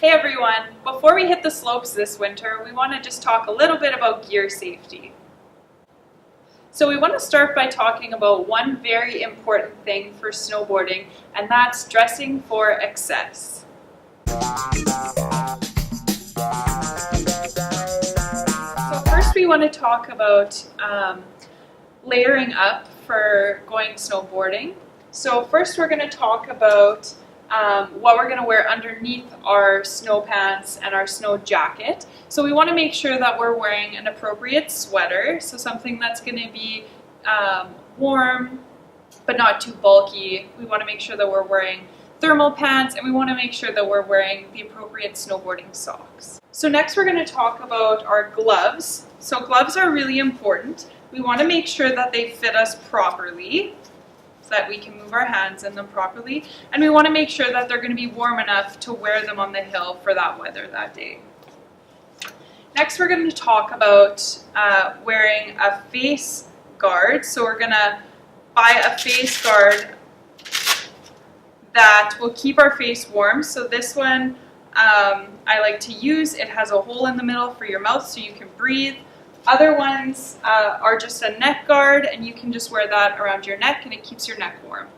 Hey everyone! Before we hit the slopes this winter, we want to just talk a little bit about gear safety. So we want to start by talking about one very important thing for snowboarding, and that's dressing for excess. So first we want to talk about layering up for going snowboarding. So first we're going to talk about what we're going to wear underneath our snow pants and our snow jacket. So we want to make sure that we're wearing an appropriate sweater, so something that's going to be warm but not too bulky. We want to make sure that we're wearing thermal pants, and we want to make sure that we're wearing the appropriate snowboarding socks. So next we're going to talk about our gloves. So gloves are really important. We want to make sure that they fit us properly, that we can move our hands in them properly, and we want to make sure that they're going to be warm enough to wear them on the hill for that weather that day. Next we're going to talk about wearing a face guard. So we're going to buy a face guard that will keep our face warm. So this one I like to use. It has a hole in the middle for your mouth so you can breathe. Other ones are just a neck guard, and you can just wear that around your neck and it keeps your neck warm.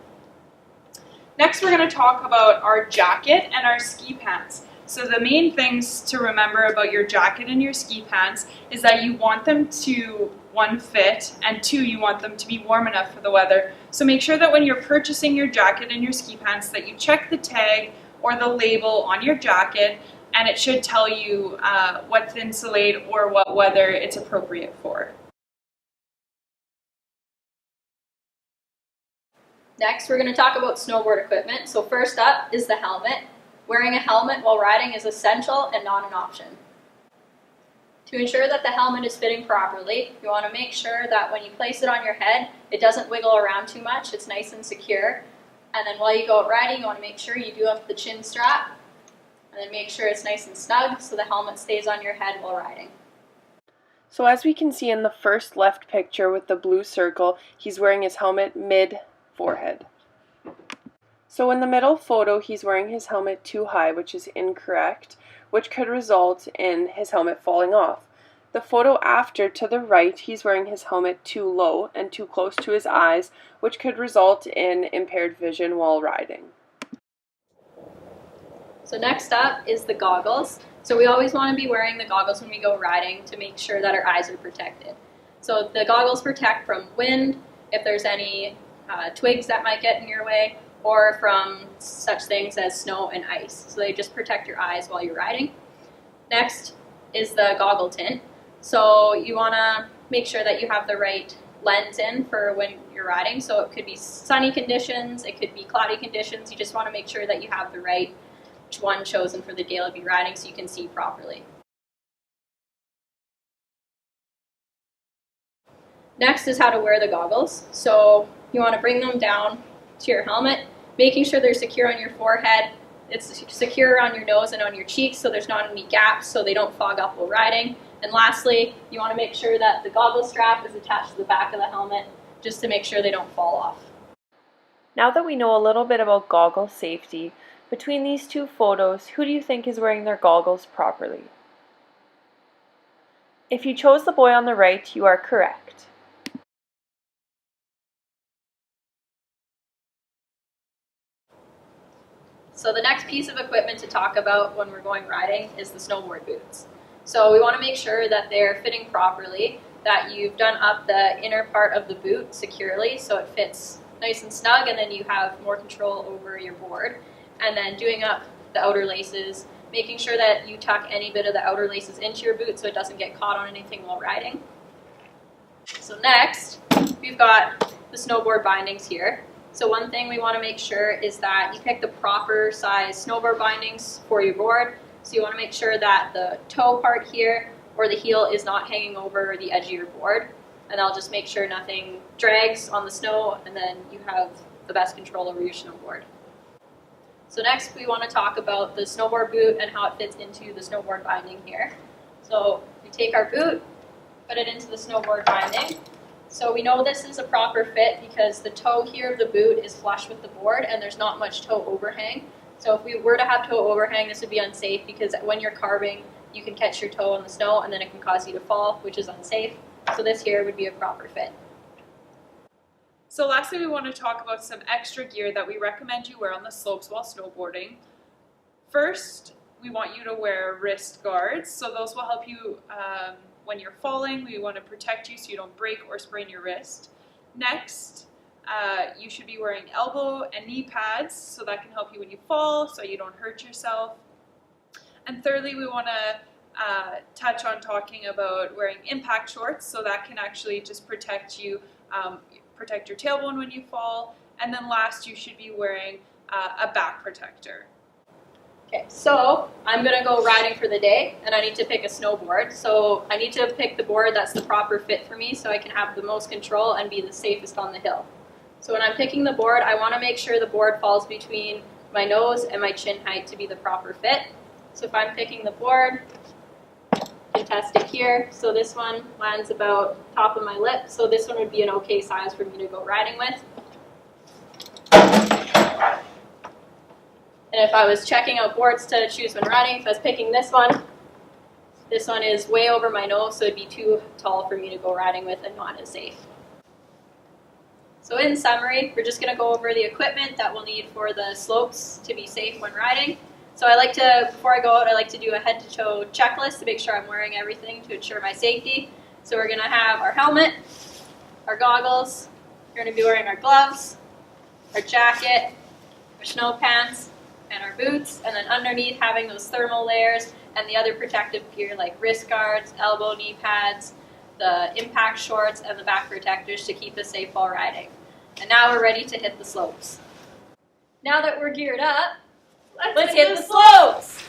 Next we're going to talk about our jacket and our ski pants. So the main things to remember about your jacket and your ski pants is that you want them to, one, fit, and two, you want them to be warm enough for the weather. So make sure that when you're purchasing your jacket and your ski pants that you check the tag or the label on your jacket, and it should tell you what's insulate or what weather it's appropriate for. Next, we're going to talk about snowboard equipment. So first up is the helmet. Wearing a helmet while riding is essential and not an option. To ensure that the helmet is fitting properly, you want to make sure that when you place it on your head, it doesn't wiggle around too much, it's nice and secure. And then while you go out riding, you want to make sure you do have the chin strap, and then make sure it's nice and snug so the helmet stays on your head while riding. So as we can see in the first left picture with the blue circle, he's wearing his helmet mid-forehead. So in the middle photo, he's wearing his helmet too high, which is incorrect, which could result in his helmet falling off. The photo after, to the right, he's wearing his helmet too low and too close to his eyes, which could result in impaired vision while riding. So next up is the goggles. So we always want to be wearing the goggles when we go riding to make sure that our eyes are protected. So the goggles protect from wind, if there's any twigs that might get in your way, or from such things as snow and ice. So they just protect your eyes while you're riding. Next is the goggle tint. So you want to make sure that you have the right lens in for when you're riding. So it could be sunny conditions, it could be cloudy conditions. You just want to make sure that you have the right one chosen for the day you'll be riding so you can see properly. Next is how to wear the goggles. So you want to bring them down to your helmet, making sure they're secure on your forehead. It's secure on your nose and on your cheeks so there's not any gaps so they don't fog up while riding. And lastly, you want to make sure that the goggle strap is attached to the back of the helmet just to make sure they don't fall off. Now that we know a little bit about goggle safety, between these two photos, who do you think is wearing their goggles properly? If you chose the boy on the right, you are correct. So the next piece of equipment to talk about when we're going riding is the snowboard boots. So we want to make sure that they're fitting properly, that you've done up the inner part of the boot securely so it fits nice and snug, and then you have more control over your board. And then doing up the outer laces, making sure that you tuck any bit of the outer laces into your boot so it doesn't get caught on anything while riding. So next, we've got the snowboard bindings here. So one thing we want to make sure is that you pick the proper size snowboard bindings for your board. So you want to make sure that the toe part here or the heel is not hanging over the edge of your board. And that'll just make sure nothing drags on the snow, and then you have the best control over your snowboard. So next we want to talk about the snowboard boot and how it fits into the snowboard binding here. So we take our boot, put it into the snowboard binding. So we know this is a proper fit because the toe here of the boot is flush with the board and there's not much toe overhang. So if we were to have toe overhang, this would be unsafe because when you're carving, you can catch your toe in the snow and then it can cause you to fall, which is unsafe. So this here would be a proper fit. So lastly, we want to talk about some extra gear that we recommend you wear on the slopes while snowboarding. First, we want you to wear wrist guards. So those will help you when you're falling. We want to protect you so you don't break or sprain your wrist. Next, you should be wearing elbow and knee pads, so that can help you when you fall, so you don't hurt yourself. And thirdly, we want to touch on talking about wearing impact shorts, so that can actually just protect you, protect your tailbone when you fall. And then last, you should be wearing a back protector. Okay, so I'm going to go riding for the day, and I need to pick a snowboard. So I need to pick the board that's the proper fit for me so I can have the most control and be the safest on the hill. So when I'm picking the board, I want to make sure the board falls between my nose and my chin height to be the proper fit. So if I'm picking the board, I can test it here. So this one lands about top of my lip. So this one would be an okay size for me to go riding with. And if I was checking out boards to choose when riding, if I was picking this one is way over my nose, so it'd be too tall for me to go riding with and not as safe. So in summary, we're just going to go over the equipment that we'll need for the slopes to be safe when riding. So before I go out, I like to do a head-to-toe checklist to make sure I'm wearing everything to ensure my safety. So we're going to have our helmet, our goggles, we're going to be wearing our gloves, our jacket, our snow pants, and our boots, and then underneath having those thermal layers and the other protective gear like wrist guards, elbow, knee pads, the impact shorts, and the back protectors to keep us safe while riding. And now we're ready to hit the slopes. Now that we're geared up, let's hit the slopes!